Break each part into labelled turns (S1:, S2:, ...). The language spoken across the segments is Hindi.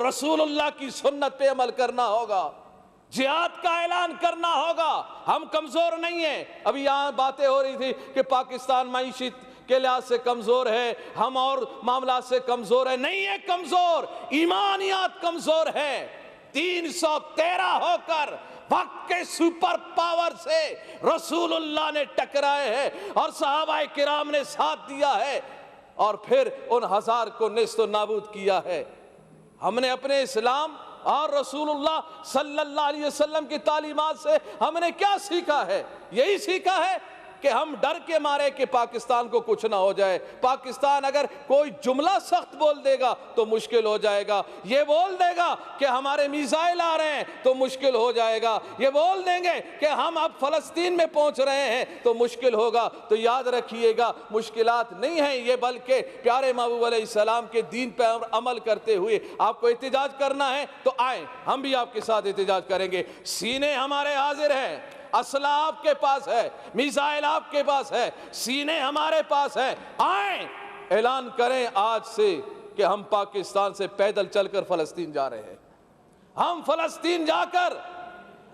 S1: रसूलुल्लाह की सुन्नत पे अमल करना होगा, जिहाद का ऐलान करना होगा। हम कमजोर नहीं हैं। अभी यहाँ बातें हो रही थी कि पाकिस्तान मईशत के लिहाज से कमजोर है, हम और मामला से कमजोर है। नहीं है कमजोर, ईमानियात कमजोर है। 313 होकर वक्त के सुपर पावर से रसूलुल्लाह ने टकराए हैं और सहाबाए किराम ने साथ दिया है और फिर उन हजार को नेस्त नाबूद किया है। हमने अपने इस्लाम और रसूलुल्लाह सल्लल्लाहु अलैहि वसल्लम की तालीमात से हमने क्या सीखा है? यही सीखा है कि हम डर के मारे कि पाकिस्तान को कुछ ना हो जाए। पाकिस्तान अगर कोई जुमला सख्त बोल देगा तो मुश्किल हो जाएगा। ये बोल देगा कि हमारे मिसाइल आ रहे हैं तो मुश्किल हो जाएगा। ये बोल देंगे कि हम अब फलस्तीन में पहुंच रहे हैं तो मुश्किल होगा। तो याद रखिएगा, मुश्किलात नहीं है ये, बल्कि प्यारे महबूब अलैहिस्सलाम के दीन पर अमल करते हुए आपको एहतिजाज करना है तो आए, हम भी आपके साथ एहतिजाज करेंगे। सीने हमारे हाजिर हैं, असला आपके पास है, मिसाइल आपके पास है, सीने हमारे पास है। आए, ऐलान करें आज से कि हम पाकिस्तान से पैदल चलकर फलस्तीन जा रहे हैं। हम फलस्तीन जाकर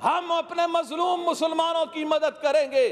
S1: हम अपने मजलूम मुसलमानों की मदद करेंगे,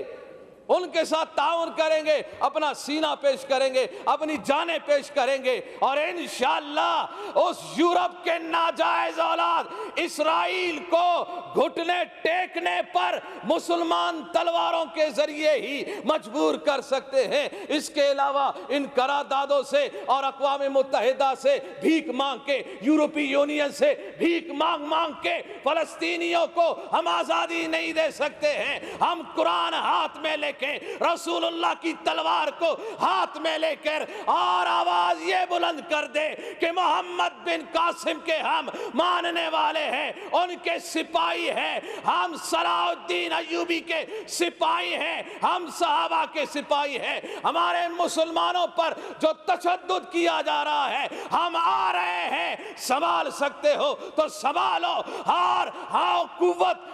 S1: उनके साथ ताउन करेंगे, अपना सीना पेश करेंगे, अपनी जानें पेश करेंगे और इंशाअल्लाह उस यूरोप के नाजायज औलाद इसराइल को घुटने टेकने पर मुसलमान तलवारों के जरिए ही मजबूर कर सकते हैं। इसके अलावा इन करारदादों से और अक़वाम मुत्तहिदा से भीख मांग के, यूरोपीय यूनियन से भीख मांग मांग के फलस्तीनियों को हम आजादी नहीं दे सकते हैं। हम कुरान हाथ में लेके, रसूलुल्लाह की तलवार को हाथ में लेकर और आवाज ये बुलंद कर दे कि मोहम्मद बिन कासिम के हम मानने वाले हैं, उनके सिपाही हैं, हम सलाउद्दीन अय्यूबी के सिपाही हैं, हम सहाबा के सिपाही हैं। हमारे मुसलमानों पर जो तशद्दुद किया जा रहा है, हम आ रहे हैं। संभाल सकते हो तो संभालो, और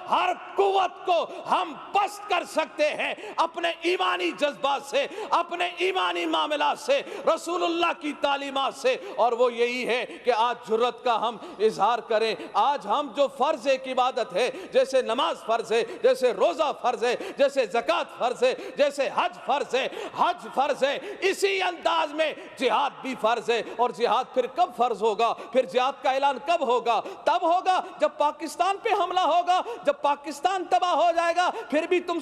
S1: हर कुव्वत को हम पस्त कर सकते हैं अपने ईमानी जज्बात से, अपने ईमानी मामला से, रसूलुल्लाह की तालीमात से। और वो यही है कि आज जुर्रत का हम इजहार करें। आज हम जो फर्ज एक इबादत है, जैसे नमाज फर्ज है, जैसे रोजा फर्ज है, जैसे ज़कात फर्ज है, जैसे हज फर्ज है, हज फर्ज है, इसी अंदाज में जिहाद भी फर्ज है। और जिहाद फिर कब फर्ज होगा? फिर जिहाद का ऐलान कब होगा? तब होगा जब पाकिस्तान पे हमला होगा, जब पाकिस्तान तबाह हो जाएगा। फिर भी तुम